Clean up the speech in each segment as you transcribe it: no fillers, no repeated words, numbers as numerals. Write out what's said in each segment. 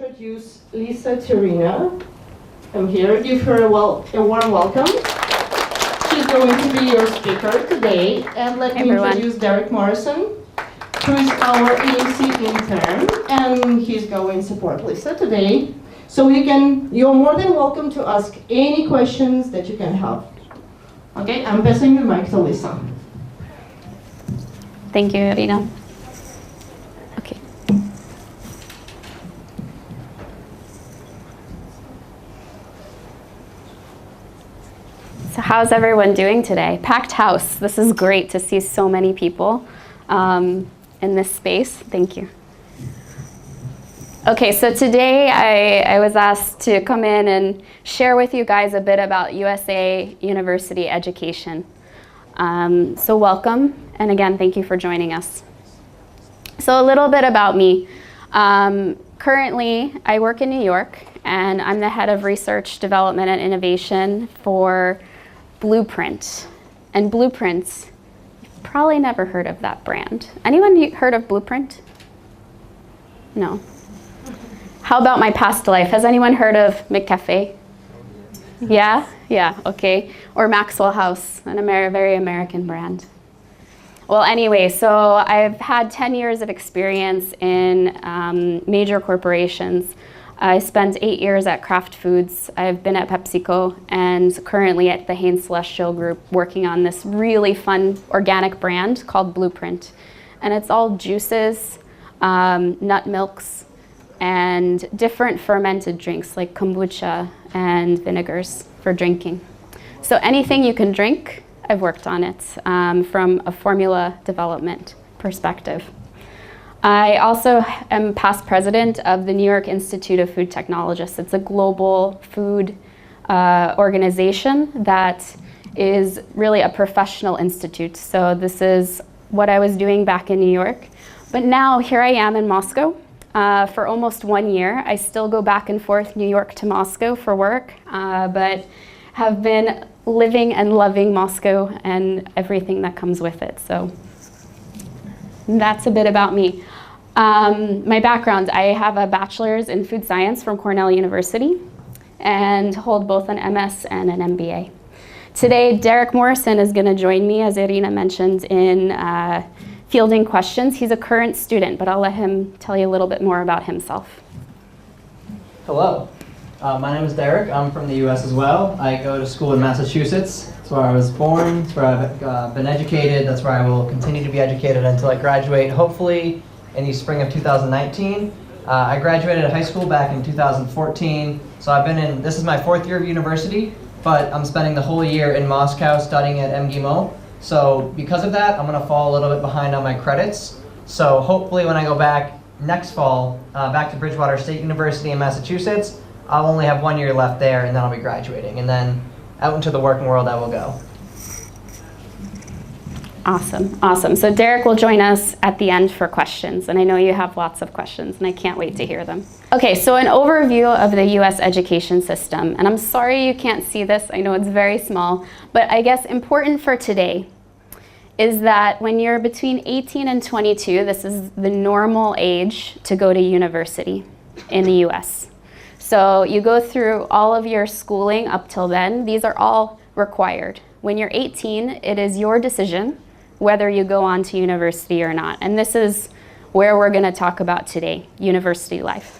introduce Lisa Tirino. I'm here. Give her a warm welcome. She's going to be your speaker today. And let me introduce Derek Morrison, who is our EAC intern, and he's going to support Lisa today. So you're more than welcome to ask any questions that you can have. Okay, I'm passing the mic to Lisa. Thank you, Irina. Okay. So how's everyone doing today? Packed house. This is great to see so many people in this space. Thank you. Okay, so today I was asked to come in and share with you guys a bit about USA University education. So welcome, and again, thank you for joining us. So a little bit about me. Currently, I work in New York, and I'm the head of research, development, and innovation for Blueprint. And Blueprint, you've probably never heard of that brand. Anyone heard of Blueprint? No. How about my past life? Has anyone heard of McCafe? Yeah? Yeah, okay. Or Maxwell House, a very American brand. Well, anyway, so I've had 10 years of experience in major corporations. I spent 8 years at Kraft Foods. I've been at PepsiCo and currently at the Hain Celestial Group working on this really fun organic brand called Blueprint. And it's all juices, nut milks, and different fermented drinks like kombucha and vinegars for drinking. So anything you can drink, I've worked on it from a formula development perspective. I also am past president of the New York Institute of Food Technologists. It's a global food organization that is really a professional institute. So this is what I was doing back in New York. But now here I am in Moscow for almost 1 year. I still go back and forth New York to Moscow for work, but have been living and loving Moscow and everything that comes with it. So that's a bit about me. My background, I have a bachelor's in food science from Cornell University and hold both an MS and an MBA. Today, Derek Morrison is going to join me, as Irina mentioned, in fielding questions. He's a current student, but I'll let him tell you a little bit more about himself. Hello, my name is Derek. I'm from the US as well. I go to school in Massachusetts. That's where I was born. That's where I've been educated. That's where I will continue to be educated until I graduate, hopefully in the spring of 2019. I graduated high school back in 2014. So this is my 4th year of university, but I'm spending the whole year in Moscow studying at MGIMO. So because of that, I'm going to fall a little bit behind on my credits. So hopefully when I go back next fall, back to Bridgewater State University in Massachusetts, I'll only have 1 year left there, and then I'll be graduating. And then out into the working world I will go. Awesome, awesome. So Derek will join us at the end for questions, and I know you have lots of questions, and I can't wait to hear them. Okay, so an overview of the US education system, and I'm sorry you can't see this, I know it's very small, but I guess important for today is that when you're between 18 and 22, this is the normal age to go to university in the US. So you go through all of your schooling up till then. These are all required. When you're 18, it is your decision whether you go on to university or not. And this is where we're going to talk about today, university life.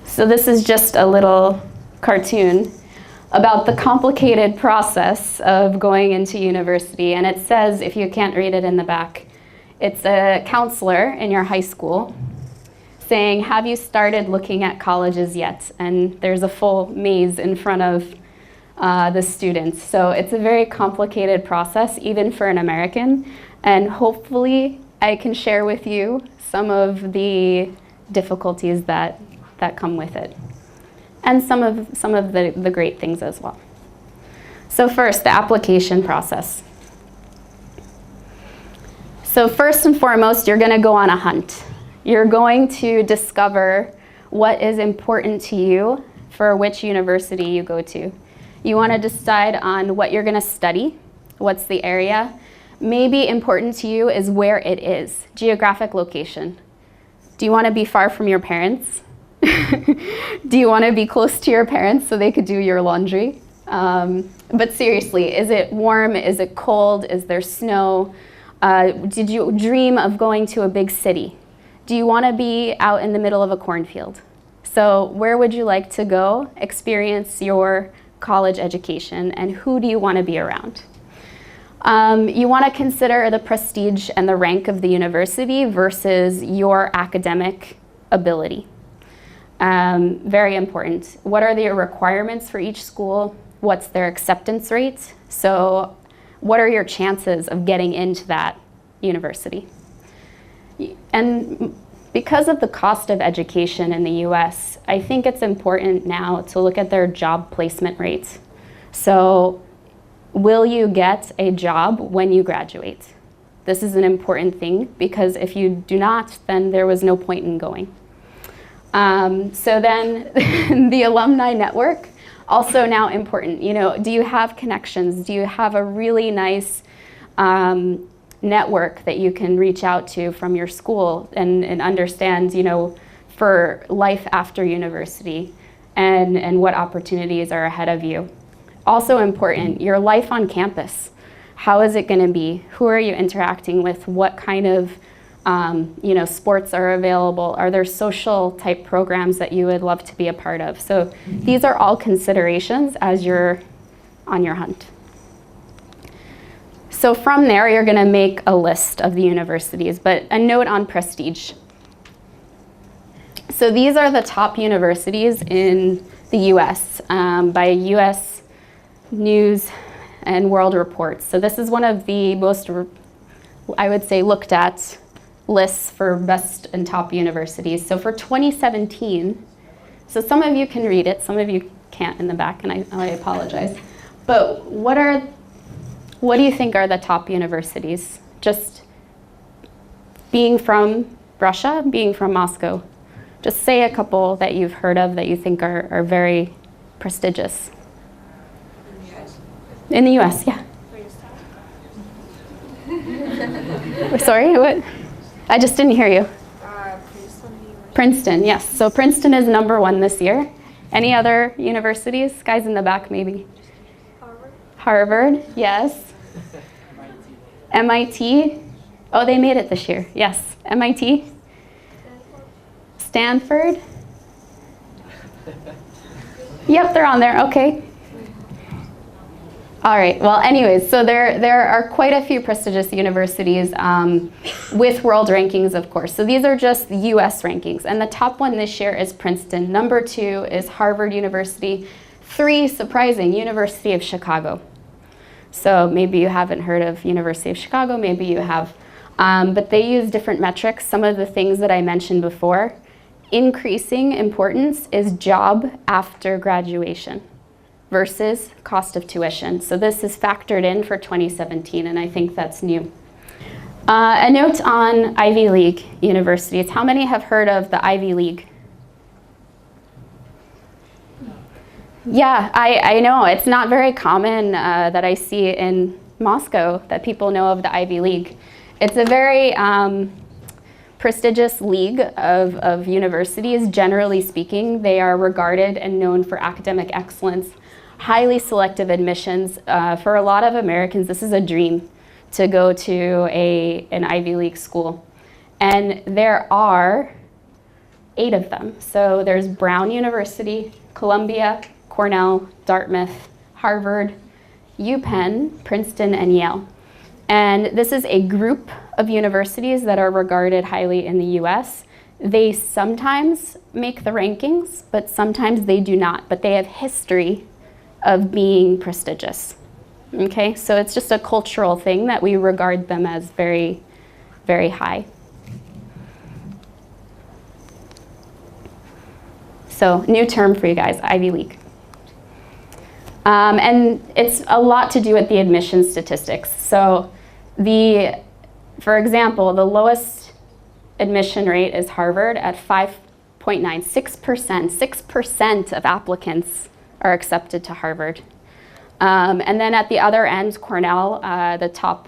So this is just a little cartoon about the complicated process of going into university. And it says, if you can't read it in the back, it's a counselor in your high school saying, have you started looking at colleges yet? And there's a full maze in front of the students. So it's a very complicated process, even for an American. And hopefully I can share with you some of the difficulties that come with it. And some of the great things as well. So first, the application process. So first and foremost, you're going to go on a hunt. You're going to discover what is important to you for which university you go to. You want to decide on what you're going to study, what's the area, maybe important to you is where it is, geographic location. Do you want to be far from your parents? Do you want to be close to your parents so they could do your laundry? But seriously, is it warm? Is it cold? Is there snow? Did you dream of going to a big city? Do you want to be out in the middle of a cornfield? So where would you like to go experience your college education, and who do you want to be around? You want to consider the prestige and the rank of the university versus your academic ability. Very important. What are the requirements for each school? What's their acceptance rate? So what are your chances of getting into that university? And because of the cost of education in the US, I think it's important now to look at their job placement rates. So will you get a job when you graduate? This is an important thing, because if you do not, then there was no point in going. So then the alumni network, also now important. You know, do you have connections? Do you have a really nice network that you can reach out to from your school and understand, you know, for life after university and what opportunities are ahead of you? Also important, your life on campus. How is it going to be? Who are you interacting with? What kind of you know, sports are available? Are there social type programs that you would love to be a part of? So these are all considerations as you're on your hunt. So from there, you're going to make a list of the universities, but a note on prestige. So these are the top universities in the US by US News and World Reports. So this is one of the most, I would say, looked at lists for best and top universities. So for 2017, so some of you can read it, some of you can't in the back, and I apologize. But what do you think are the top universities? Just being from Russia, being from Moscow. Just say a couple that you've heard of that you think are very prestigious. In the US, yeah. Sorry, what? I just didn't hear you. Princeton, yes. So Princeton is #1 this year. Any other universities? Guys in the back, maybe. Harvard, yes. MIT. Oh, they made it this year. Yes. MIT. Stanford. Yep, they're on there. Okay. All right, well, anyways, so there are quite a few prestigious universities with world rankings, of course. So these are just the US rankings, and the top one this year is Princeton. #2 is Harvard University. 3, surprising, University of Chicago. So maybe you haven't heard of University of Chicago, maybe you have. But they use different metrics. Some of the things that I mentioned before. Increasing importance is job after graduation versus cost of tuition. So this is factored in for 2017, and I think that's new. A note on Ivy League universities. How many have heard of the Ivy League? Yeah, I know. It's not very common that I see in Moscow that people know of the Ivy League. It's a very prestigious league of universities. Generally speaking, they are regarded and known for academic excellence, highly selective admissions. For a lot of Americans, this is a dream to go to an Ivy League school. And there are 8 of them. So there's Brown University, Columbia, Cornell, Dartmouth, Harvard, UPenn, Princeton, and Yale. And this is a group of universities that are regarded highly in the US. They sometimes make the rankings, but sometimes they do not. But they have history of being prestigious. Okay, so it's just a cultural thing that we regard them as very, very high. So new term for you guys, Ivy League. And it's a lot to do with the admission statistics. So for example, the lowest admission rate is Harvard at 5.96%. 6% of applicants are accepted to Harvard. And then at the other end, Cornell, the top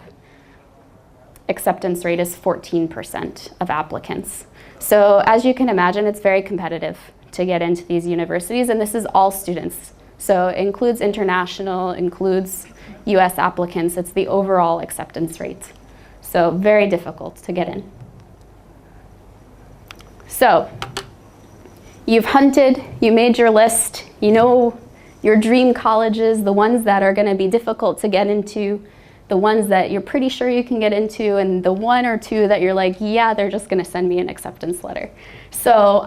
acceptance rate is 14% of applicants. So as you can imagine, it's very competitive to get into these universities, and this is all students. So it includes international, includes US applicants. It's the overall acceptance rate. So very difficult to get in. So you've hunted, you made your list, you know your dream colleges, the ones that are gonna be difficult to get into, the ones that you're pretty sure you can get into, and the one or two that you're like, yeah, they're just gonna send me an acceptance letter. So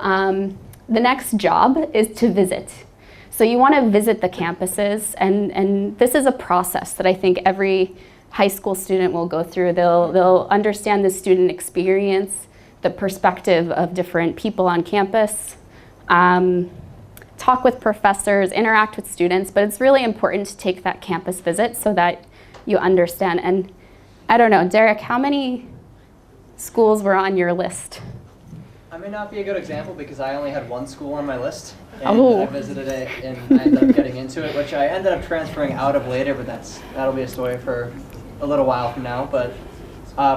the next job is to visit. So you wanna visit the campuses, and this is a process that I think every high school student will go through. They'll understand the student experience, the perspective of different people on campus, talk with professors, interact with students, but it's really important to take that campus visit so that you understand. And I don't know, Derek, how many schools were on your list? I may not be a good example because I only had one school on my list, and Oh. I visited it and I ended up getting into it, which I ended up transferring out of later, but that'll be a story for a little while from now. But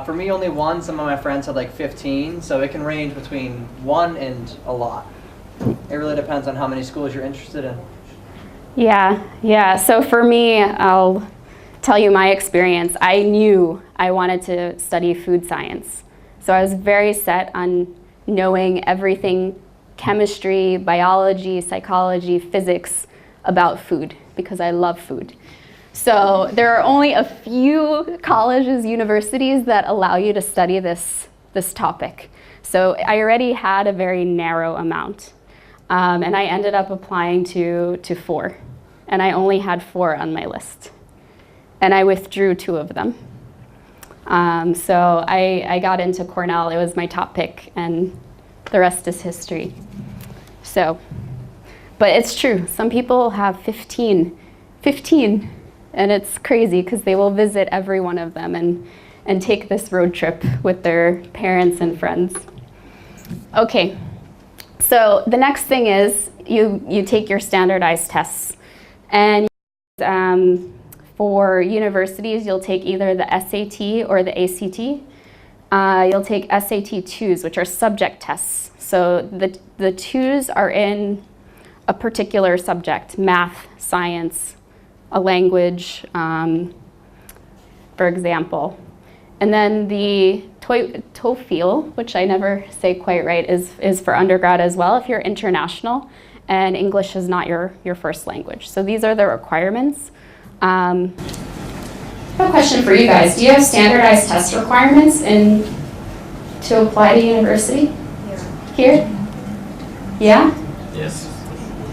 for me, only one. Some of my friends had like 15, so it can range between one and a lot. It really depends on how many schools you're interested in. Yeah. So for me, I'll tell you my experience. I knew I wanted to study food science. So I was very set on knowing everything, chemistry, biology, psychology, physics about food, because I love food. So there are only a few colleges, universities that allow you to study this topic. So I already had a very narrow amount. And I ended up applying to 4. And I only had 4 on my list. And I withdrew 2 of them. So I got into Cornell. It was my top pick, and the rest is history. So, but it's true. Some people have 15, and it's crazy because they will visit every one of them and take this road trip with their parents and friends. Okay, so the next thing is you take your standardized tests. And for universities, you'll take either the SAT or the ACT. You'll take SAT 2s, which are subject tests. So the 2s are in a particular subject, math, science, a language, for example. And then the TOEFL, which I never say quite right, is for undergrad as well if you're international and English is not your first language. So these are the requirements. I have a question for you guys. Do you have standardized test requirements to apply to university? Here? Yeah? Yes.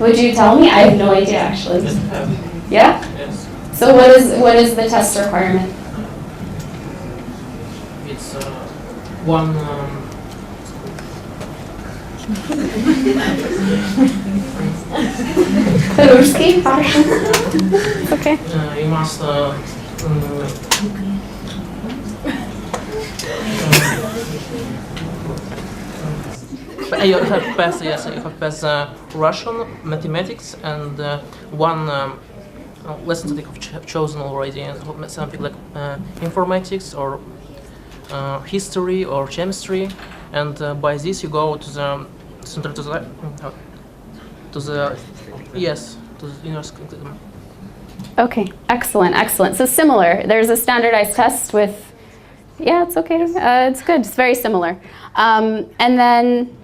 Would you tell me? I have no idea actually. Yes, I have. Yeah? Yes. So what is the test requirement? It's one. Ruski? Okay. You must. You have passed. Yes, you have passed Russian, mathematics, and one lesson that you have chosen already, something like informatics or history or chemistry, and by this you go to the center to the university. Okay, excellent. So similar. There's a standardized test with, yeah, it's okay. It's good. It's very similar. And then,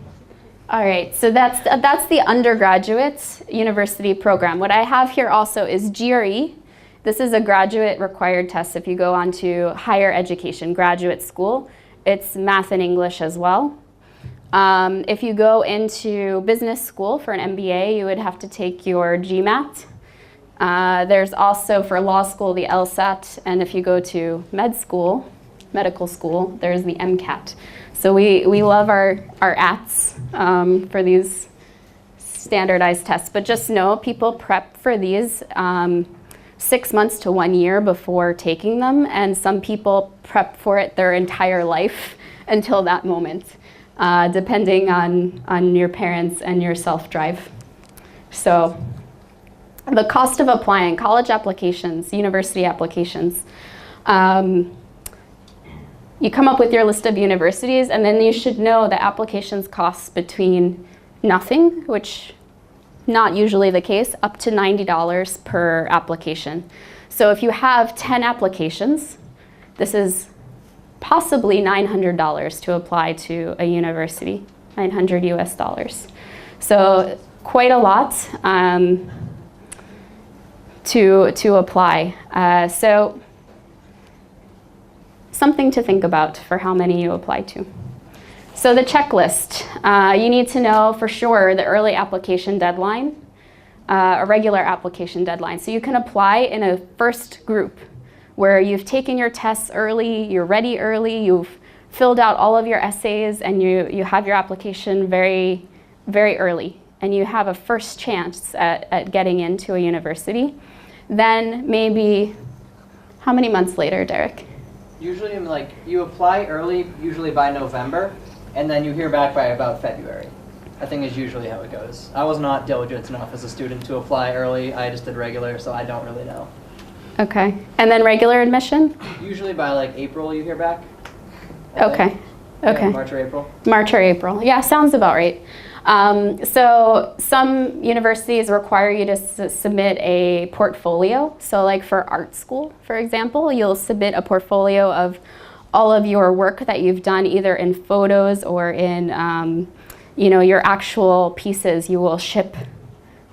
all right. So that's the undergraduate university program. What I have here also is GRE. This is a graduate required test if you go on to higher education, graduate school. It's math and English as well. If you go into business school for an MBA, you would have to take your GMAT. There's also for law school the LSAT, and if you go to medical school, there's the MCAT. So we love our ATs for these standardized tests, but just know people prep for these 6 months to 1 year before taking them, and some people prep for it their entire life until that moment, depending on your parents and your self-drive. So the cost of applying, college applications, university applications. you come up with your list of universities, and then you should know that applications cost between nothing, which not usually the case, up to $90 per application. So if you have 10 applications, this is possibly $900 to apply to a university, 900 US dollars. So quite a lot to apply. So something to think about for how many you apply to. So the checklist, you need to know for sure the early application deadline, a regular application deadline. So you can apply in a first group where you've taken your tests early, you're ready early, you've filled out all of your essays, and you have your application very, very early, and you have a first chance at getting into a university. Then maybe, how many months later, Derek? Usually, like, you apply early, usually by November, and then you hear back by about February. I think is usually how it goes. I was not diligent enough as a student to apply early. I just did regular, so I don't really know. Okay, and then regular admission? Usually by like April you hear back. Okay, okay. Yeah, March or April. March or April, yeah, sounds about right. So some universities require you to submit a portfolio. So like for art school, for example, you'll submit a portfolio of all of your work that you've done either in photos or in your actual pieces you will ship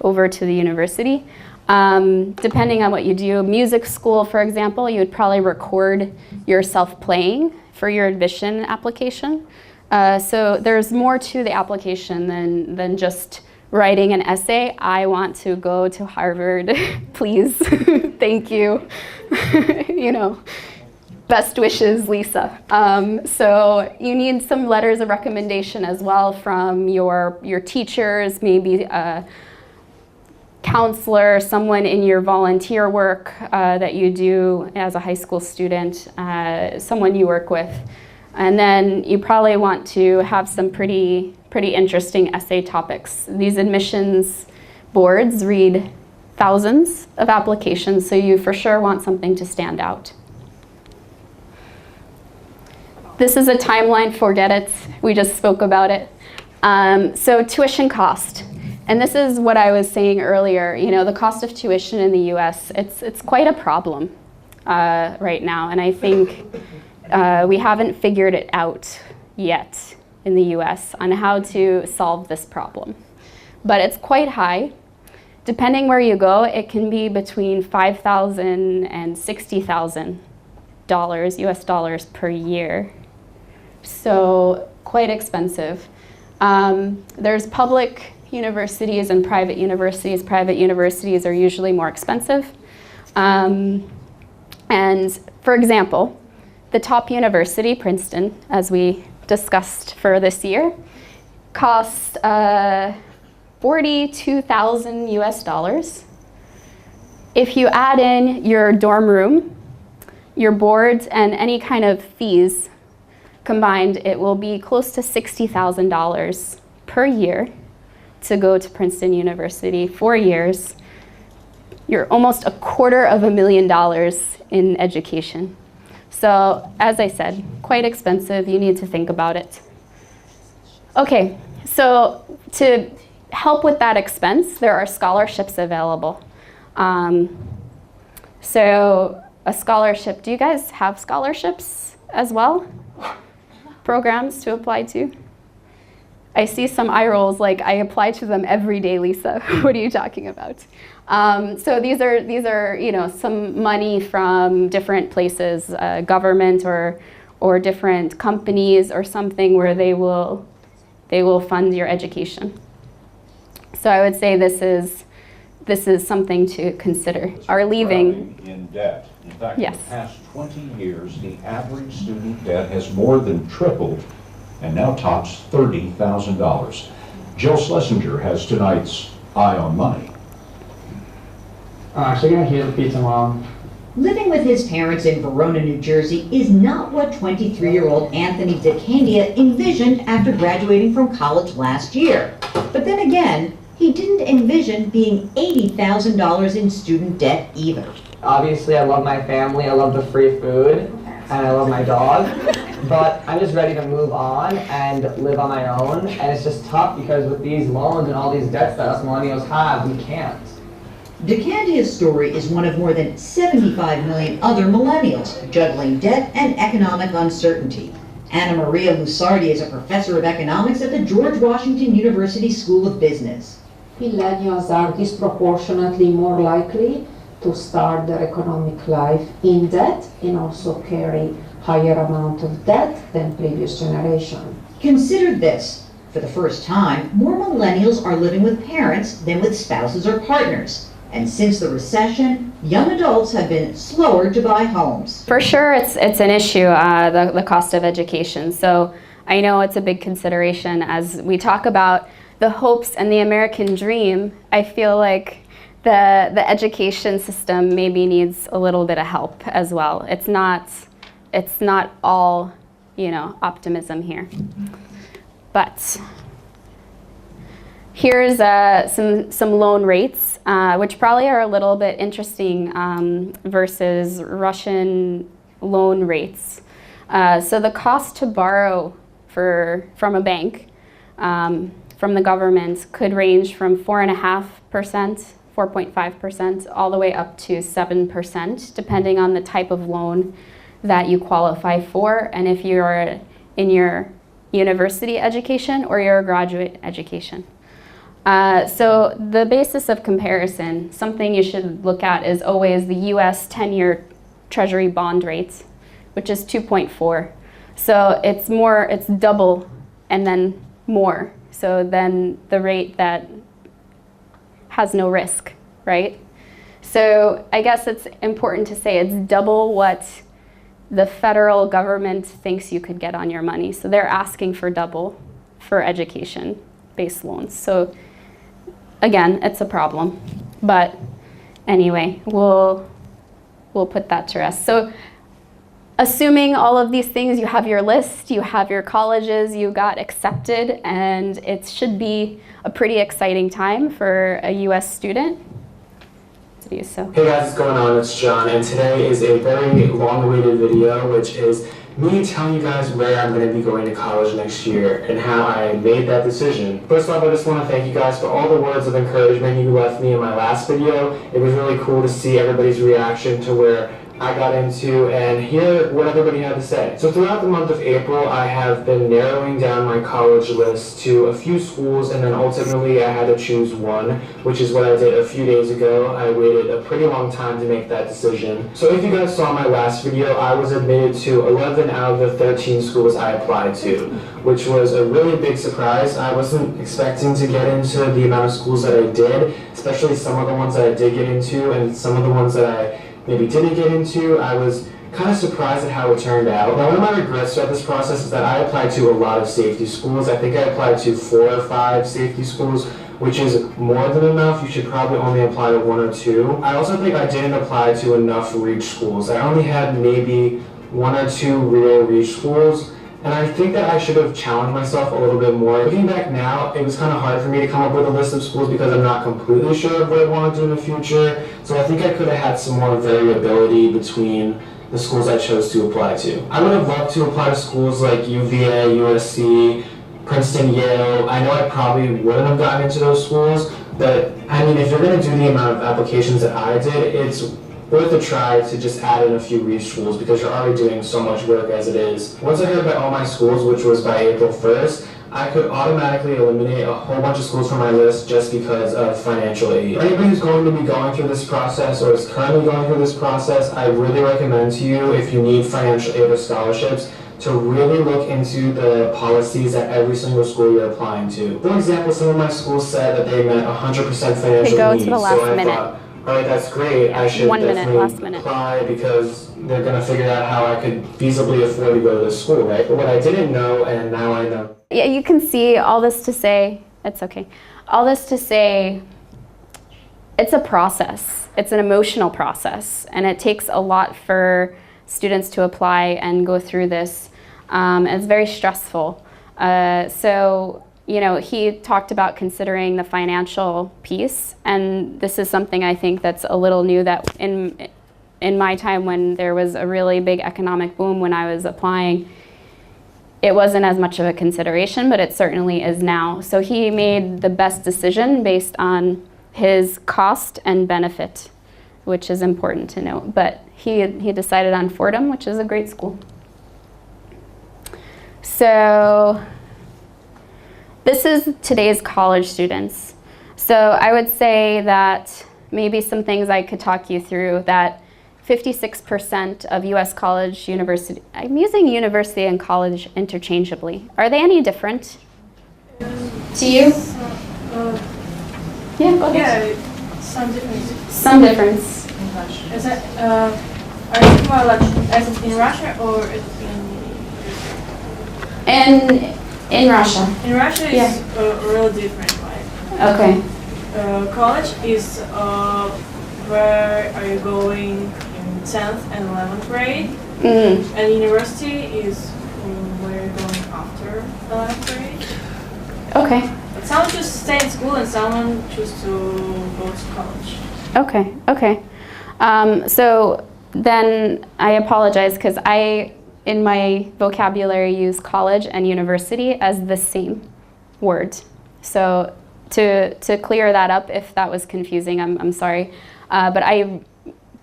over to the university. Depending on what you do, music school, for example, you would probably record yourself playing for your admission application. So there's more to the application than just writing an essay. I want to go to Harvard, please, thank you. Best wishes, Lisa. So you need some letters of recommendation as well from your teachers, maybe a counselor, someone in your volunteer work that you do as a high school student, someone you work with. And then you probably want to have some pretty interesting essay topics. These admissions boards read thousands of applications, so you for sure want something to stand out. This is a timeline, forget it, we just spoke about it. So tuition cost. And this is what I was saying earlier, the cost of tuition in the US, it's quite a problem right now. And I think we haven't figured it out yet in the US on how to solve this problem. But it's quite high. Depending where you go, it can be between $5,000 and $60,000 US dollars per year. So quite expensive. There's public universities and private universities. Private universities are usually more expensive. And for example, the top university, Princeton, as we discussed for this year, costs $42,000 US dollars. If you add in your dorm room, your boards, and any kind of fees combined, it will be close to $60,000 per year to go to Princeton University, 4 years. You're almost $250,000 in education. So as I said, quite expensive. You need to think about it. Okay, so to help with that expense, there are scholarships available. So a scholarship, do you guys have scholarships as well? Programs to apply to? I see some eye rolls like I apply to them every day, Lisa. What are you talking about? So these are some money from different places, government or different companies or something where they will fund your education. So I would say this is something to consider. Are leaving in debt. In fact, yes. In the past 20 years, the average student debt has more than tripled and now tops $30,000. Jill Schlesinger has tonight's Eye on Money. I'm actually going to hear the pizza, Mom. Living with his parents in Verona, New Jersey is not what 23-year-old Anthony DeCandia envisioned after graduating from college last year. But then again, he didn't envision being $80,000 in student debt either. Obviously, I love my family, I love the free food, and I love my dog. but I'm just ready to move on and live on my own. And it's just tough because with these loans and all these debts that us millennials have, we can't. DeCandia's story is one of more than 75 million other millennials juggling debt and economic uncertainty. Anna Maria Lusardi is a professor of economics at the George Washington University School of Business. Millennials are disproportionately more likely to start their economic life in debt and also carry higher amount of debt than previous generation. Consider this. For the first time, more millennials are living with parents than with spouses or partners. And since the recession, young adults have been slower to buy homes. For sure, it's an issue, the cost of education. So I know it's a big consideration as we talk about the hopes and the American dream. I feel like the education system maybe needs a little bit of help as well. It's not all, optimism here. But here's some loan rates, which probably are a little bit interesting versus Russian loan rates. So the cost to borrow from a bank, from the government, could range from 4.5%, 4.5%, all the way up to 7%, depending on the type of loan that you qualify for, and if you're in your university education or your graduate education. So the basis of comparison, something you should look at is always the US 10-year Treasury bond rate, which is 2.4. So it's double and then more. So then the rate that has no risk, right? So I guess it's important to say it's double what the federal government thinks you could get on your money. So they're asking for double for education-based loans. So again, it's a problem. But anyway, we'll put that to rest. So assuming all of these things, you have your list, you have your colleges, you got accepted, and it should be a pretty exciting time for a US student to do so. Hey guys, what's going on? It's John, and today is a very long-awaited video, which is me telling you guys where I'm going to be going to college next year and how I made that decision. First off, I just want to thank you guys for all the words of encouragement you left me in my last video. It was really cool to see everybody's reaction to where I got into and hear what everybody had to say. So throughout the month of April, I have been narrowing down my college list to a few schools, and then ultimately I had to choose one, which is what I did a few days ago. I waited a pretty long time to make that decision. So if you guys saw my last video, I was admitted to 11 out of the 13 schools I applied to, which was a really big surprise. I wasn't expecting to get into the amount of schools that I did, especially some of the ones that I did get into and some of the ones that I maybe didn't get into. I was kind of surprised at how it turned out. Now, one of my regrets throughout this process is that I applied to a lot of safety schools. I think I applied to 4 or 5 safety schools, which is more than enough. You should probably only apply to 1 or 2. I also think I didn't apply to enough reach schools. I only had maybe 1 or 2 real reach schools. And I think that I should have challenged myself a little bit more. Looking back now, it was kind of hard for me to come up with a list of schools because I'm not completely sure of what I want to do in the future. So I think I could have had some more variability between the schools I chose to apply to. I would have loved to apply to schools like UVA, USC, Princeton, Yale. I know I probably wouldn't have gotten into those schools, but I mean, if you're going to do the amount of applications that I did, it's worth a try to just add in a few reach schools because you're already doing so much work as it is. Once I heard about all my schools, which was by April 1st, I could automatically eliminate a whole bunch of schools from my list just because of financial aid. For anybody who's going to be going through this process or is currently going through this process, I really recommend to you, if you need financial aid or scholarships, to really look into the policies at every single school you're applying to. For example, some of my schools said that they meant 100% financial needs. To the last minute. Thought, all right, that's great. I should 1 minute, definitely last minute. apply because they're going to figure out how I could feasibly afford to go to this school, right? But what I didn't know, and now I know. Yeah, you can see all this to say, it's okay. All this to say, it's a process. It's an emotional process, and it takes a lot for students to apply and go through this. It's very stressful. So, you know, he talked about considering the financial piece, and this is something I think that's a little new that in my time when there was a really big economic boom when I was applying, it wasn't as much of a consideration, but it certainly is now. So he made the best decision based on his cost and benefit, which is important to note. But he decided on Fordham, which is a great school. So this is today's college students. So I would say that maybe some things I could talk you through, that 56% of US college university, I'm using university and college interchangeably. Are they any different to you? Yeah, go ahead. Yeah, some difference. Some difference. Is it, are you talking about like as in Russia or In Russia. in Russia? Yeah. It's really different. Like Okay. college is where are you going in 10th and 11th grade, and university is where you're going after 11th grade. Okay. But someone chooses to stay in school and someone chooses to go to college. Okay. Okay. So then I apologize because I, in my vocabulary, use college and university as the same word. So to clear that up, if that was confusing, I'm sorry. But I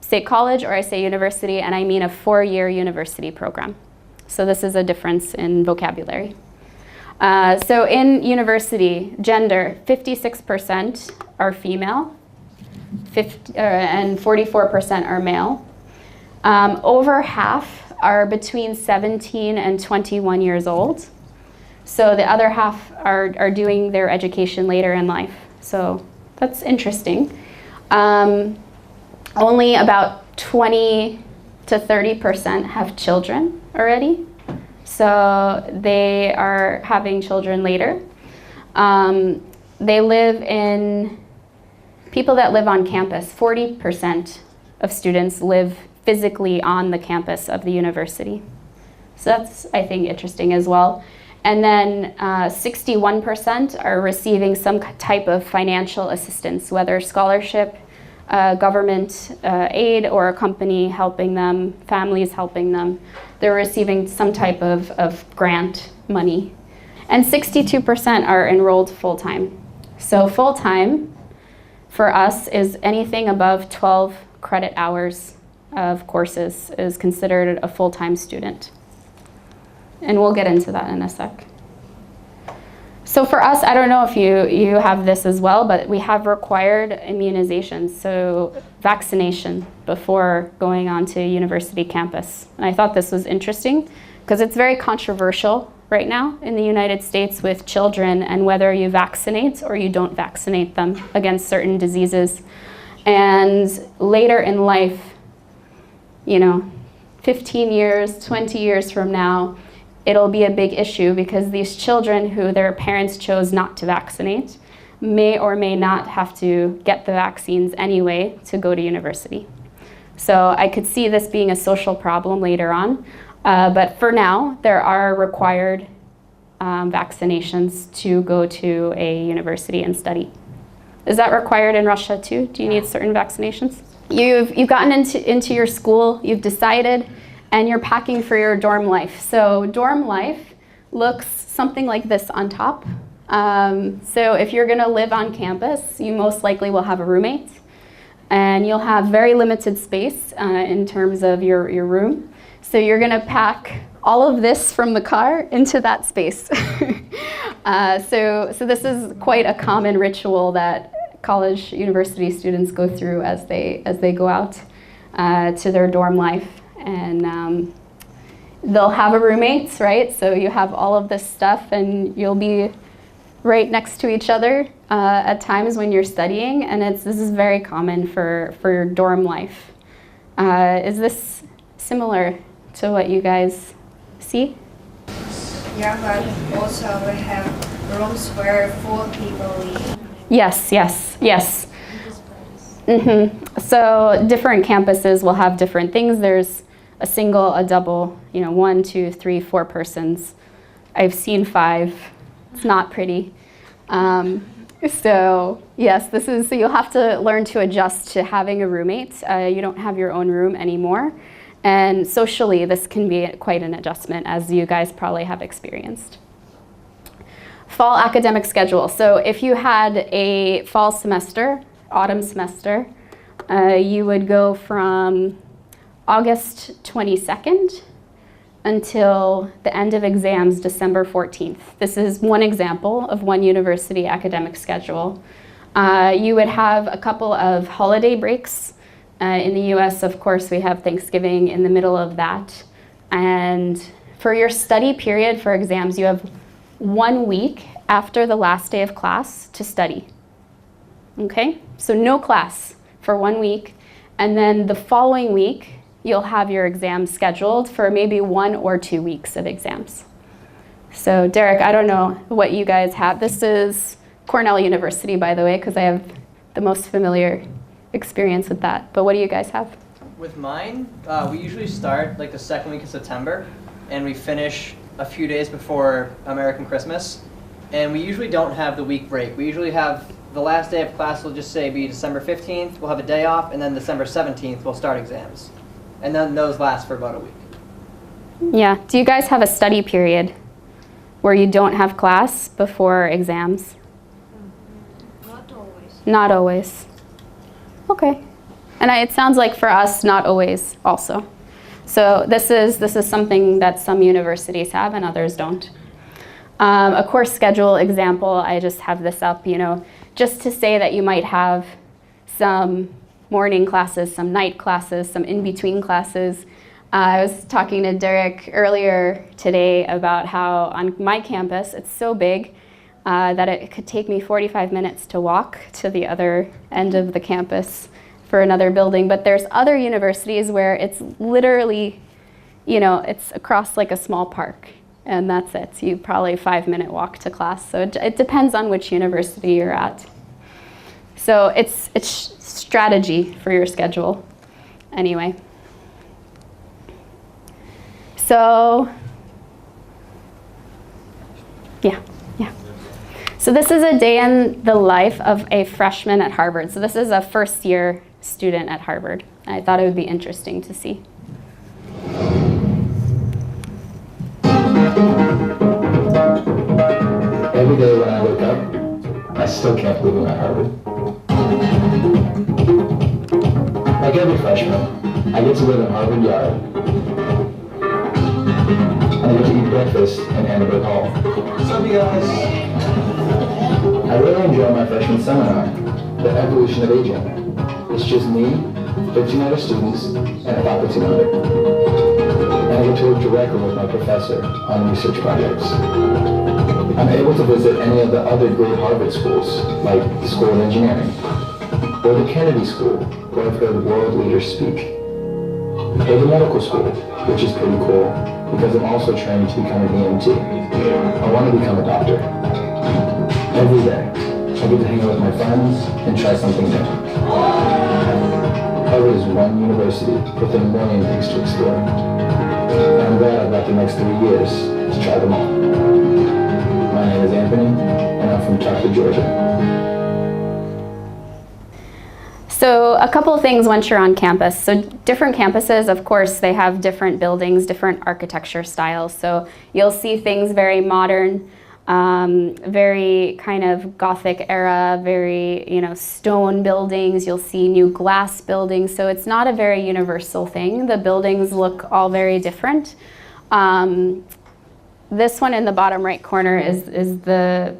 say college or I say university, and I mean a 4-year university program. So this is a difference in vocabulary. So in university, gender, 56% are female, and 44% are male. Over half are between 17 and 21 years old. So the other half are doing their education later in life. So that's interesting. Only about 20 to 30% have children already. So they are having children later. They live in, people that live on campus, 40% of students live physically on the campus of the university. So that's, I think, interesting as well. And then 61% are receiving some type of financial assistance, whether scholarship, government aid, or a company helping them, families helping them. They're receiving some type of grant money. And 62% are enrolled full-time. So full-time for us is anything above 12 credit hours of courses is considered a full-time student. And we'll get into that in a sec. So for us, I don't know if you have this as well, but we have required immunizations, so vaccination before going on to university campus. And I thought this was interesting because it's very controversial right now in the United States with children and whether you vaccinate or you don't vaccinate them against certain diseases. And later in life, 15 years, 20 years from now, it'll be a big issue because these children who their parents chose not to vaccinate may or may not have to get the vaccines anyway to go to university. So I could see this being a social problem later on, but for now, there are required vaccinations to go to a university and study. Is that required in Russia too? Do you need certain vaccinations? You've gotten into your school, you've decided, and you're packing for your dorm life. So dorm life looks something like this on top. So if you're gonna live on campus, you most likely will have a roommate, and you'll have very limited space in terms of your room. So you're gonna pack all of this from the car into that space. So this is quite a common ritual that college, university students go through as they go out to their dorm life. And they'll have a roommate, right? So you have all of this stuff and you'll be right next to each other at times when you're studying, and this is very common for your dorm life. Is this similar to what you guys see? Yeah, but also we have rooms where 4 people live. Yes. So different campuses will have different things. There's a single, a double, 1, 2, 3, 4 persons. I've seen 5. It's not pretty. So yes, so you'll have to learn to adjust to having a roommate. You don't have your own room anymore. And socially, this can be quite an adjustment, as you guys probably have experienced. Fall academic schedule. So if you had a fall semester, autumn semester, you would go from August 22nd until the end of exams, December 14th. This is one example of one university academic schedule. You would have a couple of holiday breaks. In the US, of course, we have Thanksgiving in the middle of that. And for your study period for exams, you have 1 week after the last day of class to study. Okay? So no class for 1 week. And then the following week, you'll have your exams scheduled for maybe 1 or 2 weeks of exams. So Derek, I don't know what you guys have. This is Cornell University, by the way, because I have the most familiar experience with that. But what do you guys have? With mine, we usually start like the second week of September, and we finish a few days before American Christmas. And we usually don't have the week break. We usually have the last day of class will just say be December 15th, we'll have a day off, and then December 17th we'll start exams. And then those last for about a week. Yeah, do you guys have a study period where you don't have class before exams? Not always. Not always. Okay. And it sounds like for us, not always also. So this is something that some universities have and others don't. A course schedule example, I just have this up, just to say that you might have some morning classes, some night classes, some in-between classes. I was talking to Derek earlier today about how on my campus, it's so big that it could take me 45 minutes to walk to the other end of the campus for another building. But there's other universities where it's literally, it's across like a small park, and that's it. So you probably 5-minute walk to class. So it depends on which university you're at. So it's strategy for your schedule. Anyway. So, yeah. So this is a day in the life of a freshman at Harvard. So this is a first-year student at Harvard. I thought it would be interesting to see. Every day when I wake up, I still can't believe I'm at Harvard. Like every freshman, I get to live in Harvard Yard. And I get to eat breakfast in Annenberg Hall. What's up, you guys? I really enjoy my freshman seminar, The Evolution of Aging. It's just me, 15 other students, and a faculty member. And I get to work directly with my professor on research projects. I'm able to visit any of the other great Harvard schools, like the School of Engineering, or the Kennedy School, where I've heard world leaders speak, or the medical school, which is pretty cool, because I'm also trained to become an EMT. I want to become a doctor. Every day, I get to hang out with my friends and try something new. Harvard is one university with a million things to explore. And I'm glad I've got the next 3 years to try them all. My name is Anthony, and I'm from Tucker, Georgia. So a couple of things once you're on campus. So different campuses, of course, they have different buildings, different architecture styles. So you'll see things very modern, very kind of Gothic era, very, stone buildings. You'll see new glass buildings. So it's not a very universal thing. The buildings look all very different. This one in the bottom right corner is the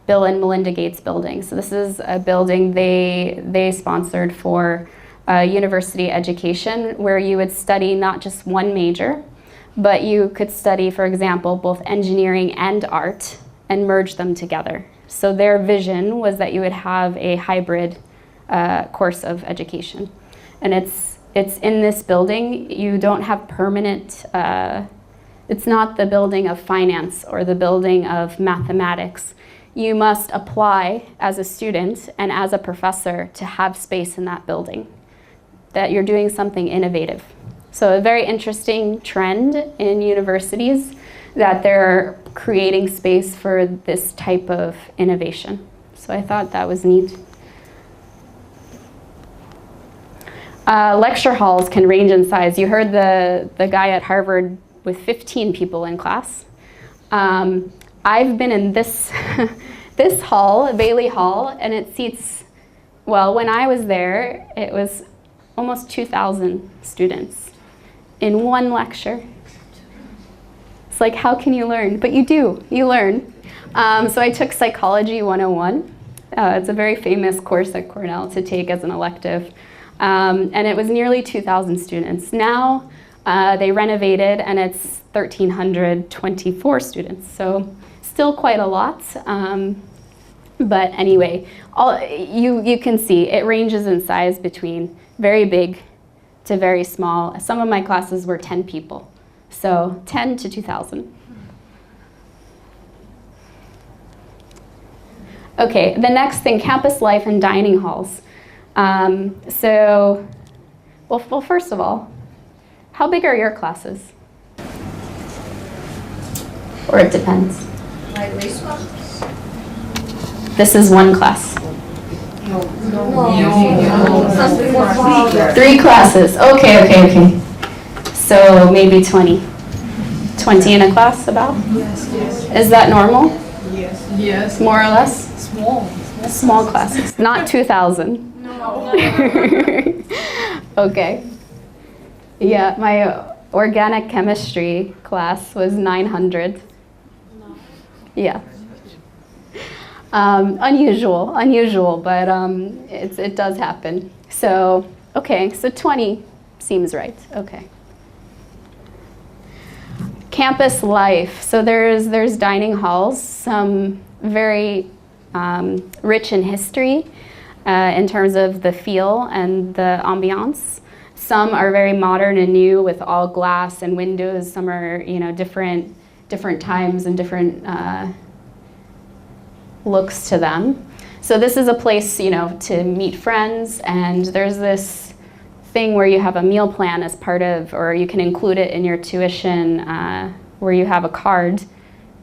Bill and Melinda Gates building. So this is a building they sponsored for university education, where you would study not just one major, but you could study, for example, both engineering and art and merge them together. So their vision was that you would have a hybrid course of education. And it's in this building. You don't have permanent, it's not the building of finance or the building of mathematics. You must apply as a student and as a professor to have space in that building, that you're doing something innovative. So a very interesting trend in universities that they're creating space for this type of innovation. So I thought that was neat. Lecture halls can range in size. You heard the guy at Harvard with 15 people in class. I've been in this, this hall, Bailey Hall, and it seats, well, when I was there, it was almost 2,000 students in one lecture. It's like, how can you learn? But you do, you learn. So I took Psychology 101. It's a very famous course at Cornell to take as an elective. And it was nearly 2,000 students. Now they renovated and it's 1,324 students. So still quite a lot. But anyway, you can see it ranges in size between very big to very small. Some of my classes were 10 people. So 10 to 2,000. Okay, the next thing, campus life and dining halls. Well, first of all, how big are your classes? Or it depends. Like this one? This is one class. No. 3 classes. Okay. So maybe 20. 20 in a class about? Yes. Is that normal? Yes. More or less? Small classes, not 2,000. No. Okay. Yeah, my organic chemistry class was 900. Yeah. Unusual, but it does happen. So, okay, so 20 seems right. Okay. Campus life. So there's dining halls, some very rich in history in terms of the feel and the ambiance. Some are very modern and new with all glass and windows. Some are, different times and different looks to them. So this is a place, to meet friends, and there's this thing where you have a meal plan as part of, or you can include it in your tuition, where you have a card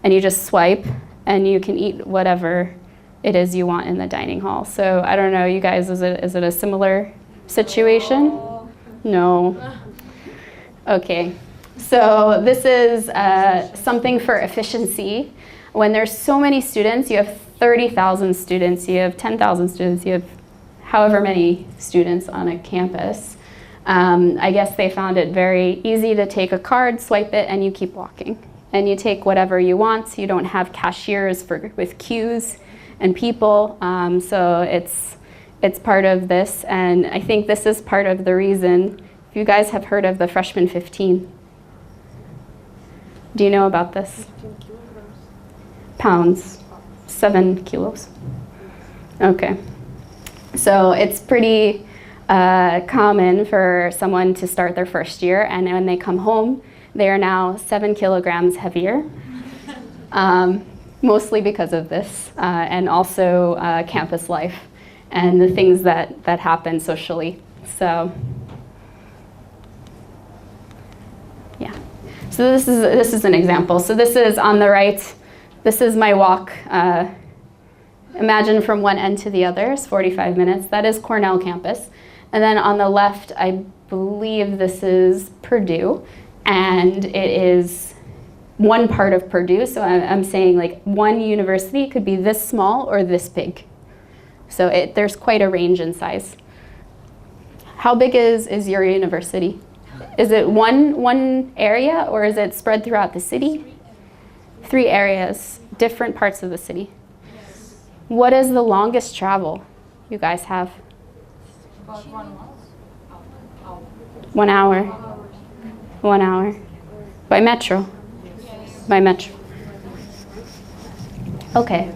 and you just swipe and you can eat whatever it is you want in the dining hall. So I don't know, you guys, is it a similar situation? No. Okay. So this is something for efficiency. When there's so many students, you have 30,000 students, you have 10,000 students, you have however many students on a campus. I guess they found it very easy to take a card, swipe it, and you keep walking. And you take whatever you want. So you don't have cashiers with queues and people. So it's part of this. And I think this is part of the reason, if you guys have heard of the freshman 15. Do you know about this? Pounds, 7 kilos. Okay. So it's pretty common for someone to start their first year, and when they come home, they are now 7 kilograms heavier, mostly because of this, and also campus life and the things that happen socially. So, yeah. So this is an example. So this is on the right. This is my walk. Imagine from one end to the other, it's 45 minutes. That is Cornell campus. And then on the left, I believe this is Purdue. And it is one part of Purdue. So I'm saying like one university could be this small or this big. So there's quite a range in size. How big is your university? Is it one area or is it spread throughout the city? 3 areas, different parts of the city. Yes. What is the longest travel you guys have? About 1 month. 1 hour. 1 hour. By metro? Yes. By metro. Okay.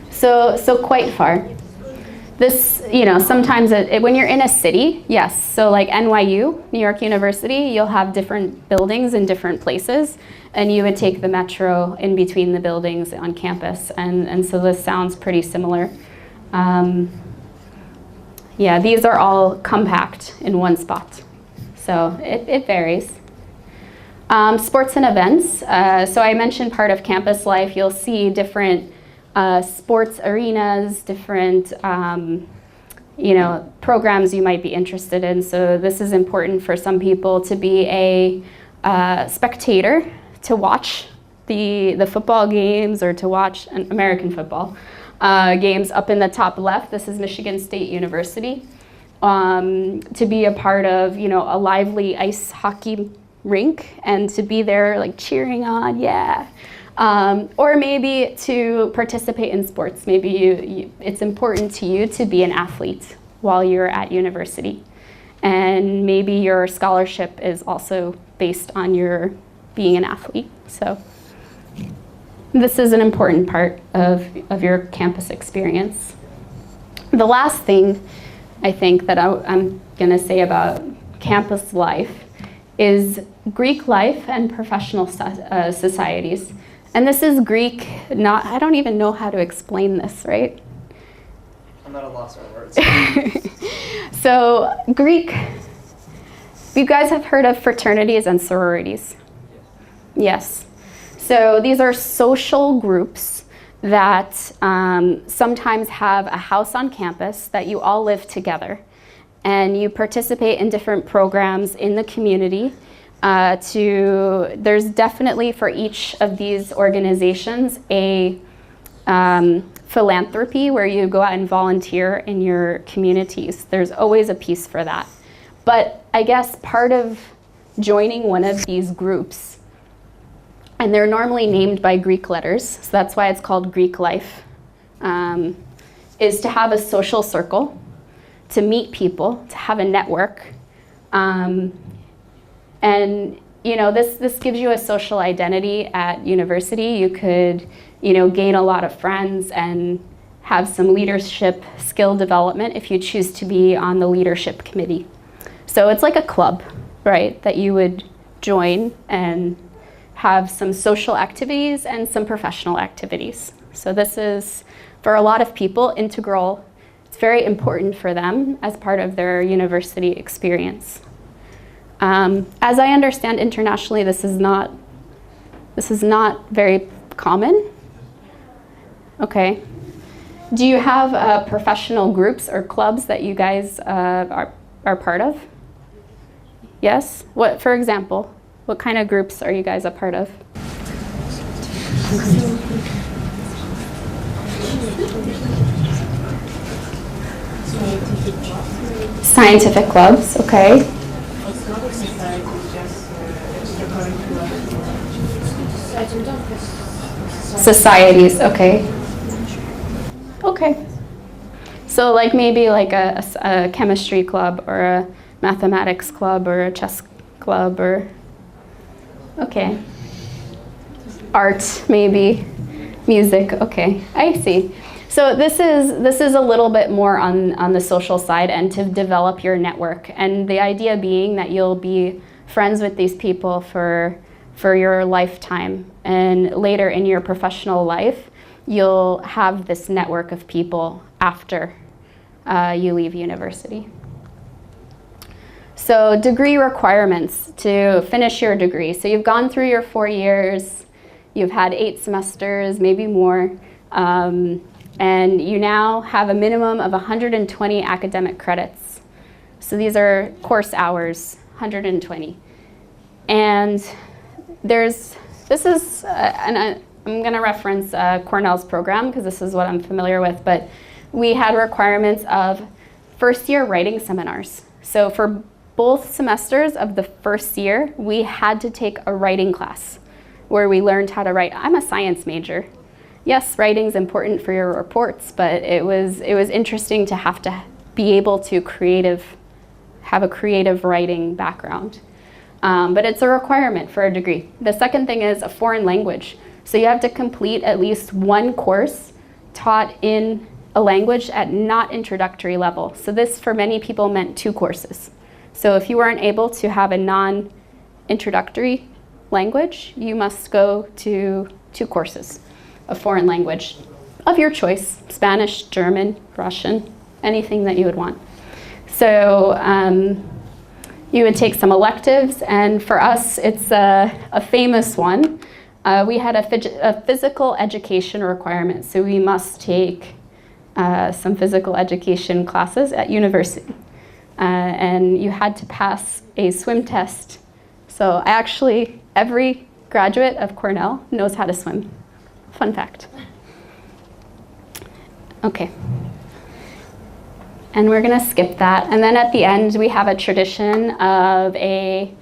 So quite far. This, sometimes when you're in a city, yes. So like NYU, New York University, you'll have different buildings in different places, and you would take the metro in between the buildings on campus. And so this sounds pretty similar. Yeah, these are all compact in one spot. So it varies. Sports and events. So I mentioned part of campus life. You'll see different sports arenas, different programs you might be interested in. So this is important for some people to be a spectator, to watch the football games or to watch an American football games. Up in the top left, this is Michigan State University. To be a part of, a lively ice hockey rink and to be there like cheering on, yeah. Or maybe to participate in sports. Maybe it's important to you to be an athlete while you're at university. And maybe your scholarship is also based on your being an athlete. So this is an important part of your campus experience. The last thing I think that I'm going to say about campus life is Greek life and professional societies. And this is Greek, I don't even know how to explain this, right? I'm not a loss for words. So Greek, you guys have heard of fraternities and sororities? Yes. So these are social groups that sometimes have a house on campus that you all live together. And you participate in different programs in the community. There's definitely for each of these organizations a philanthropy where you go out and volunteer in your communities. There's always a piece for that. But I guess part of joining one of these groups, and they're normally named by Greek letters, so that's why it's called Greek life, is to have a social circle, to meet people, to have a network. And this gives you a social identity at university. You could gain a lot of friends and have some leadership skill development if you choose to be on the leadership committee. So it's like a club, right, that you would join and have some social activities and some professional activities. So this is, for a lot of people, integral. It's very important for them as part of their university experience. As I understand internationally, this is not very common. Okay. Do you have professional groups or clubs that you guys are part of? Yes? What, for example, what kind of groups are you guys a part of? Scientific clubs, okay. It's not a society, just Societies, okay. Okay. So like maybe like a chemistry club or a mathematics club or a chess club or, okay. Art, maybe, music, okay, I see. So this is a little bit more on the social side and to develop your network. And the idea being that you'll be friends with these people for your lifetime. And later in your professional life, you'll have this network of people after you leave university. So degree requirements to finish your degree. So you've gone through your 4 years, you've had 8 semesters, maybe more. And you now have a minimum of 120 academic credits. So these are course hours, 120. And I'm gonna reference Cornell's program because this is what I'm familiar with, but we had requirements of first year writing seminars. So for both semesters of the first year, we had to take a writing class where we learned how to write. I'm a science major. Yes, writing's important for your reports, but it was interesting to have to be able to have a creative writing background. But it's a requirement for a degree. The second thing is a foreign language. So you have to complete at least one course taught in a language at not introductory level. So this for many people meant 2 courses. So if you weren't able to have a non-introductory language, you must go to 2 courses. A foreign language of your choice, Spanish, German, Russian, anything that you would want. So you would take some electives, and for us, it's a famous one. We had a physical education requirement, so we must take some physical education classes at university. And you had to pass a swim test. So every graduate of Cornell knows how to swim. Fun fact. Okay. And we're gonna skip that. And then at the end, we have a tradition of a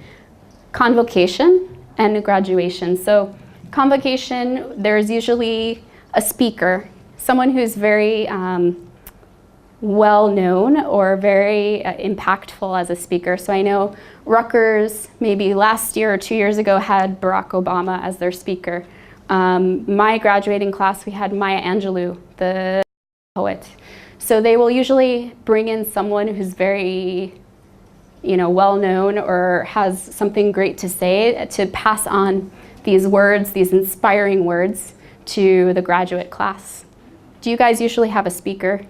convocation and a graduation. So convocation, there's usually a speaker, someone who's very well-known or very impactful as a speaker. So I know Rutgers, maybe last year or 2 years ago, had Barack Obama as their speaker. My graduating class, we had Maya Angelou, the poet. So they will usually bring in someone who's very, well-known or has something great to say to pass on these words, these inspiring words to the graduate class. Do you guys usually have a speaker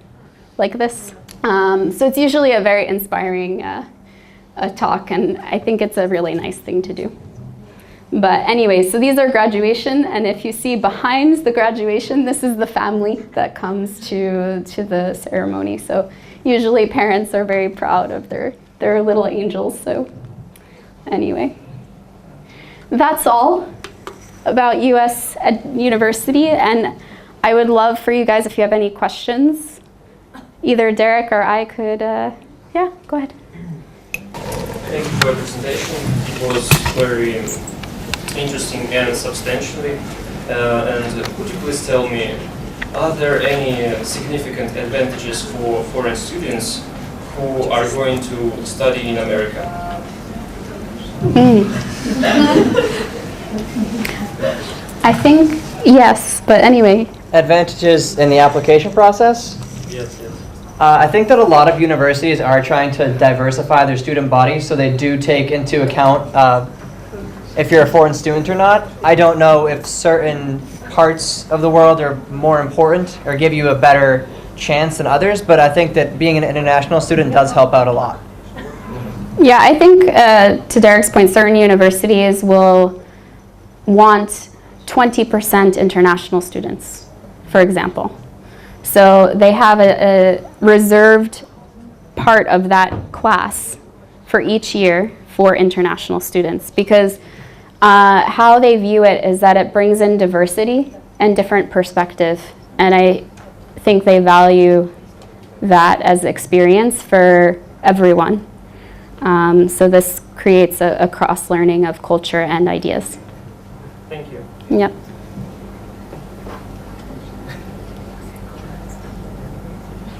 like this? So it's usually a very inspiring talk, and I think it's a really nice thing to do. But anyway, so these are graduation, and if you see behind the graduation, this is the family that comes to the ceremony. So usually parents are very proud of their little angels. So anyway, that's all about US University, and I would love for you guys, if you have any questions, either Derek or I could, yeah, go ahead. Thank you for your presentation. It was very interesting and substantially. And could you please tell me, are there any significant advantages for foreign students who are going to study in America? I think yes, but anyway. Advantages in the application process? Yes, yes. I think that a lot of universities are trying to diversify their student body, so they do take into account if you're a foreign student or not. I don't know if certain parts of the world are more important or give you a better chance than others, but I think that being an international student does help out a lot. Yeah, I think to Derek's point, certain universities will want 20% international students, for example. So they have a reserved part of that class for each year for international students, because how they view it is that it brings in diversity and different perspective, and I think they value that as experience for everyone. So this creates a cross-learning of culture and ideas. Thank you. Yep.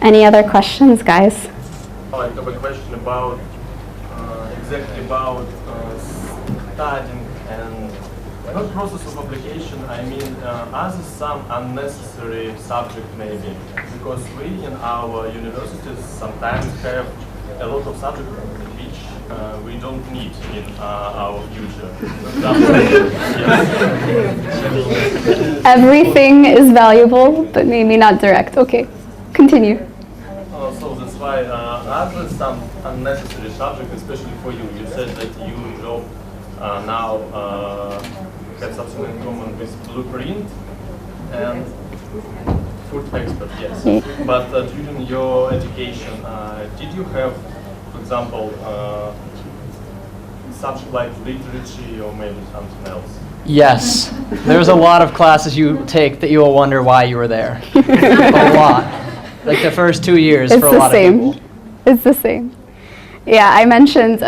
Any other questions, guys? I have a question about exactly about studying and not process of application. I mean, are there some unnecessary subject maybe? Because we in our universities sometimes have a lot of subjects which we don't need in our future. Everything is valuable, but maybe not direct. Okay, continue. So that's why are there some unnecessary subjects, especially for you? You said that you job now have something in common with blueprint and food expert, yes. But during your education, did you have, for example, subject like literature or maybe something else? Yes. There's a lot of classes you take that you will wonder why you were there. A lot. Like the first 2 years for a lot of people. It's the same. Yeah, I mentioned,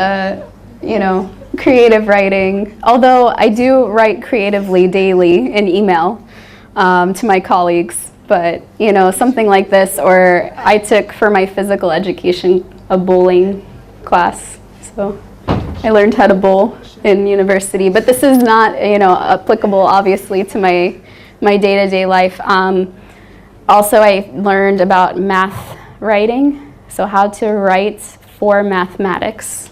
creative writing. Although I do write creatively daily in email to my colleagues, but something like this, or I took for my physical education a bowling class. So I learned how to bowl in university, but this is not applicable obviously to my day-to-day life. Also, I learned about math writing, so how to write for mathematics.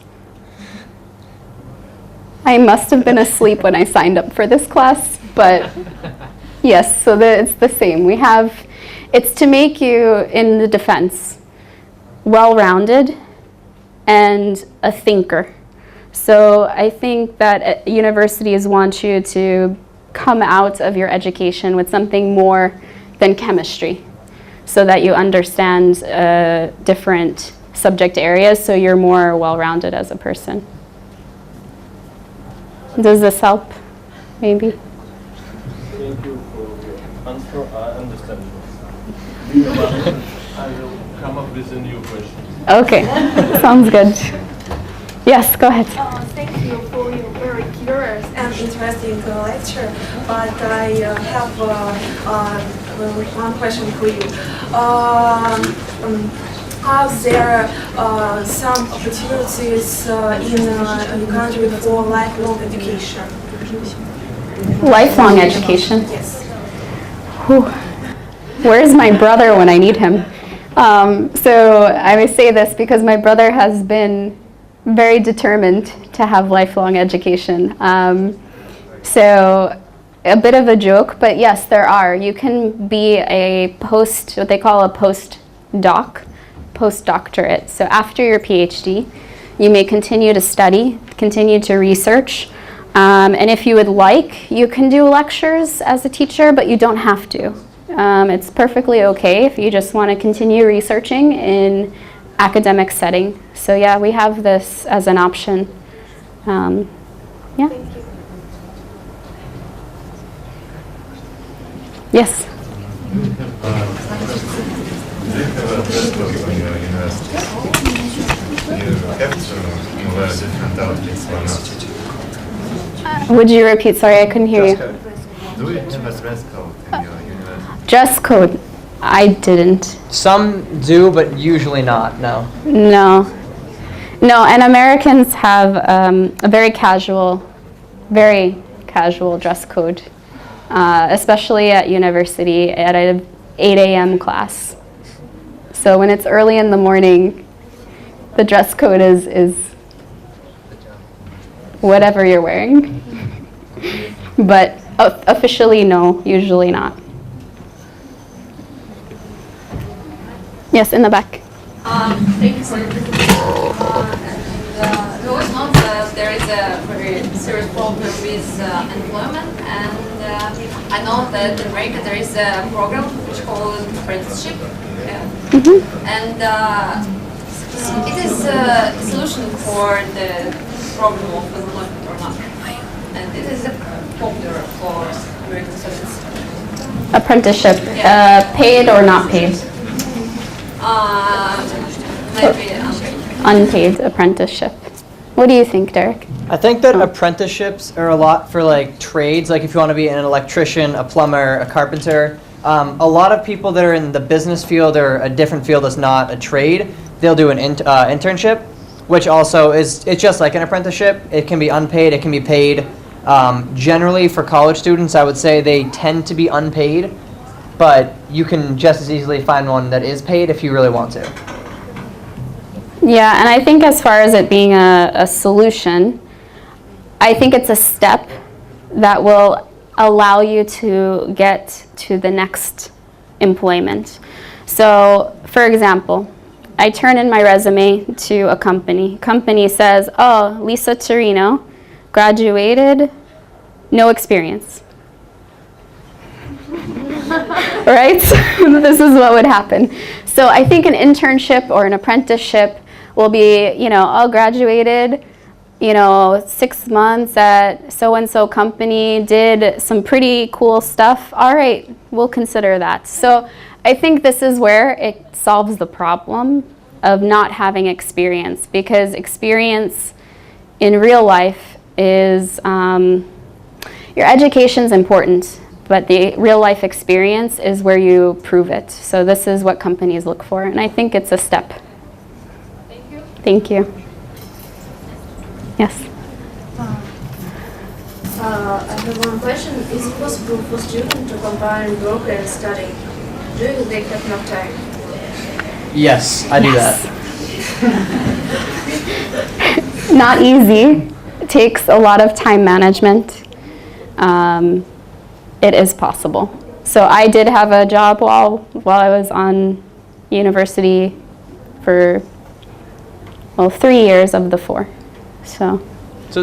I must have been asleep when I signed up for this class, but yes, so it's the same. It's to make you, in the defense, well-rounded and a thinker. So I think that universities want you to come out of your education with something more than chemistry. so that you understand different subject areas, so you're more well-rounded as a person. Does this help? Maybe? Thank you for your answer. I understand. I will come up with a new question. Okay, sounds good. Yes, go ahead. Thank you for your very curious and interesting lecture. But I have one question for you. Are there some opportunities in your country for lifelong education? Lifelong education? Yes. Whew. Where's my brother when I need him? So I would say this because my brother has been very determined to have lifelong education. So a bit of a joke, but yes, there are. You can be what they call a postdoctorate. So after your PhD, you may continue to study, continue to research, and if you would like, you can do lectures as a teacher, but you don't have to. It's perfectly okay if you just want to continue researching in academic setting. So yeah, we have this as an option. Yeah. Thank you. Yes. Would you repeat? Sorry, I couldn't hear you. Do you have a dress code in your university? Dress code. I didn't. Some do, but usually not, no. No, and Americans have a very casual dress code, especially at university at an 8 a.m. class. So when it's early in the morning, the dress code is whatever you're wearing. But officially, no, usually not. Yes, in the back. Thank you for your presentation. We always know that there is a very serious problem with employment, and I know that in America there is a program which called Apprenticeship, and it is a solution for the problem of employment or not, and it is popular for American students. Apprenticeship, paid or not paid? Unpaid apprenticeship. What do you think, Derek? I think that apprenticeships are a lot for like trades, like if you want to be an electrician, a plumber, a carpenter. A lot of people that are in the business field or a different field that's not a trade, they'll do an internship, which also it's just like an apprenticeship. It can be unpaid, it can be paid. Generally for college students, I would say they tend to be unpaid, but you can just as easily find one that is paid if you really want to. Yeah, and I think as far as it being a solution, I think it's a step that will allow you to get to the next employment. So, for example, I turn in my resume to a company. Company says, oh, Lisa Tirino, graduated, no experience. Right? This is what would happen. So I think an internship or an apprenticeship will be, oh, graduated, 6 months at so-and-so company, did some pretty cool stuff. All right, we'll consider that. So I think this is where it solves the problem of not having experience, because experience in real life is, your education's important, but the real life experience is where you prove it. So this is what companies look for, and I think it's a step. Thank you. Thank you. Yes? I have one question. Is it possible for students to combine work and study? Do they have enough time? Yes, I do that. Not easy. It takes a lot of time management. It is possible. So I did have a job while I was on university for, 3 years of the 4. So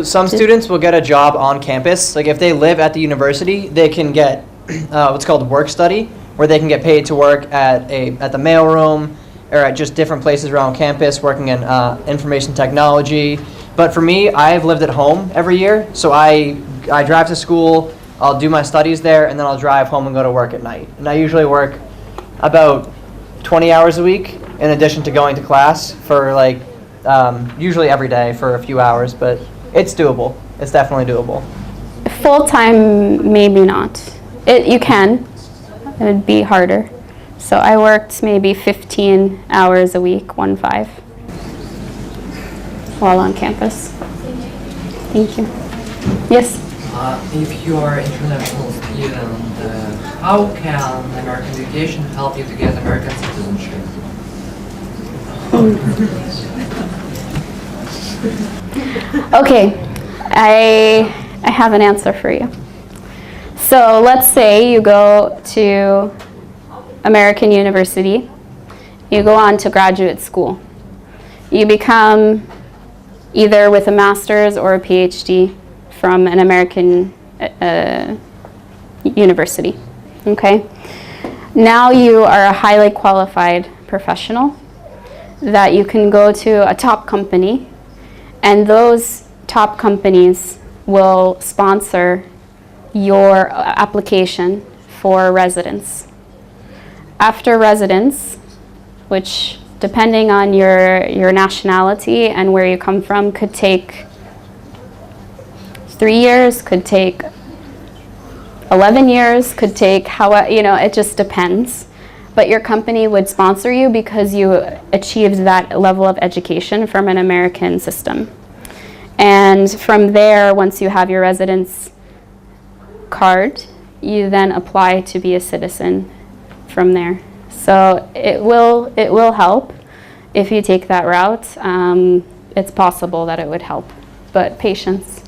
some students will get a job on campus. Like if they live at the university, they can get what's called work study, where they can get paid to work at the mailroom or at just different places around campus working in information technology. But for me, I've lived at home every year, so I drive to school, I'll do my studies there, and then I'll drive home and go to work at night. And I usually work about 20 hours a week in addition to going to class for like usually every day for a few hours, but it's doable. It's definitely doable. Full-time, maybe not. You can. It would be harder. So I worked maybe 15 hours a week, 1-5, while on campus. Thank you. Yes? If you are an international student, how can American education help you to get American citizenship? Okay, I have an answer for you. So let's say you go to American University, you go on to graduate school. You become either with a master's or a PhD from an American university, okay? Now you are a highly qualified professional that you can go to a top company, and those top companies will sponsor your application for residence. After residence, which depending on your nationality and where you come from, could take 3 years, could take 11 years, could take it just depends. But your company would sponsor you because you achieved that level of education from an American system. And from there, once you have your residence card, you then apply to be a citizen from there. So it will help if you take that route. It's possible that it would help, but patience,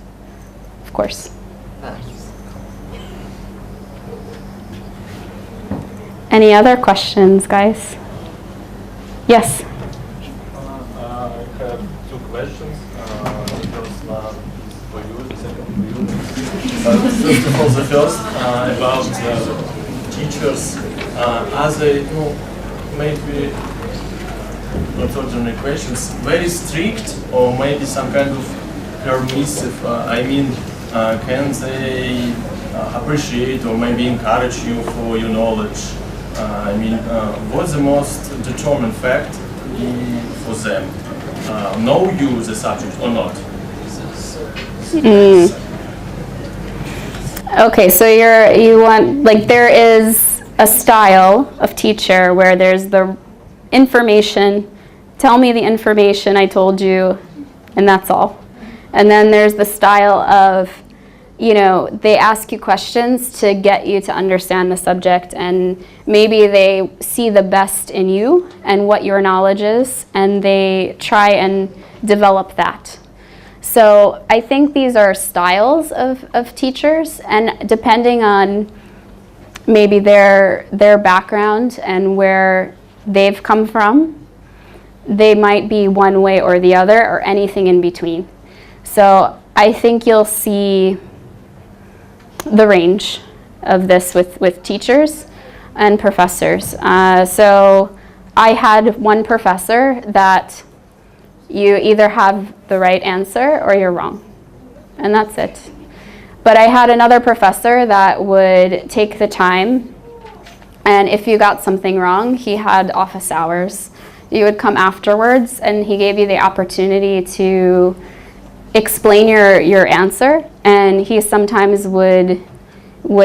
of course. Any other questions, guys? Yes? I have 2 questions. The first one is for you, the second for you. First of all, the first about teachers. Are they, maybe not ordinary questions, very strict or maybe some kind of permissive? Can they appreciate or maybe encourage you for your knowledge? What's the most determined fact for them? Know you the subject or not? Okay, so you want, like, there is a style of teacher where there's the information, tell me the information I told you, and that's all. And then there's the style of, they ask you questions to get you to understand the subject, and maybe they see the best in you and what your knowledge is, and they try and develop that. So I think these are styles of teachers, and depending on maybe their background and where they've come from, they might be one way or the other, or anything in between. So I think you'll see the range of this with teachers and professors. So I had one professor that you either have the right answer or you're wrong, and that's it. But I had another professor that would take the time, and if you got something wrong, he had office hours. You would come afterwards, and he gave you the opportunity to explain your answer, and he sometimes would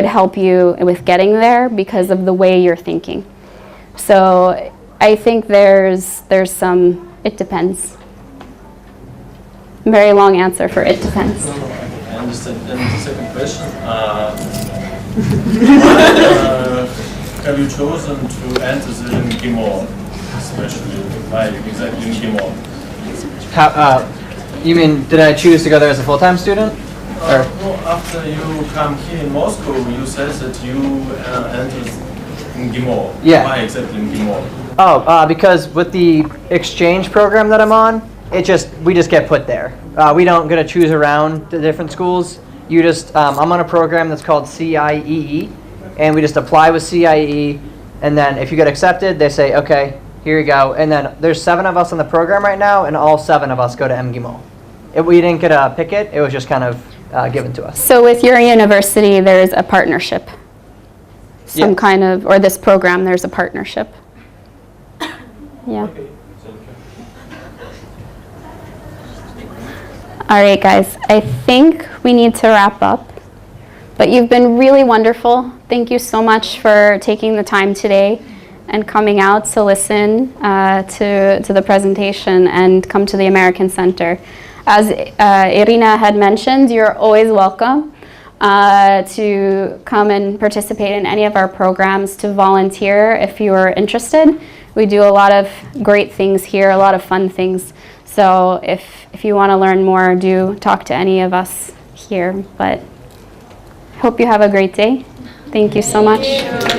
help you with getting there because of the way you're thinking. So I think there's some, it depends. Very long answer for it depends. I understand. And the second question, why have you chosen to enter the GIMO, especially why exactly in GIMO? You mean, did I choose to go there as a full-time student? After you come here in Moscow, you said that you entered in GIMO. Yeah. Why exactly in GIMO? Because with the exchange program that I'm on, we just get put there. We don't get to choose around the different schools. I'm on a program that's called CIEE, and we just apply with CIE, and then if you get accepted, they say, okay, here you go. And then there's 7 of us in the program right now, and all 7 of us go to MGIMO. We didn't get to pick it, it was just kind of given to us. So with your university, there's a partnership. Some kind of, or this program, there's a partnership. Yeah. All right, guys, I think we need to wrap up. But you've been really wonderful. Thank you so much for taking the time today and coming out to listen to the presentation and come to the American Center. As Irina had mentioned, you're always welcome to come and participate in any of our programs, to volunteer if you are interested. We do a lot of great things here, a lot of fun things. So if you want to learn more, do talk to any of us here. But hope you have a great day. Thank you so much.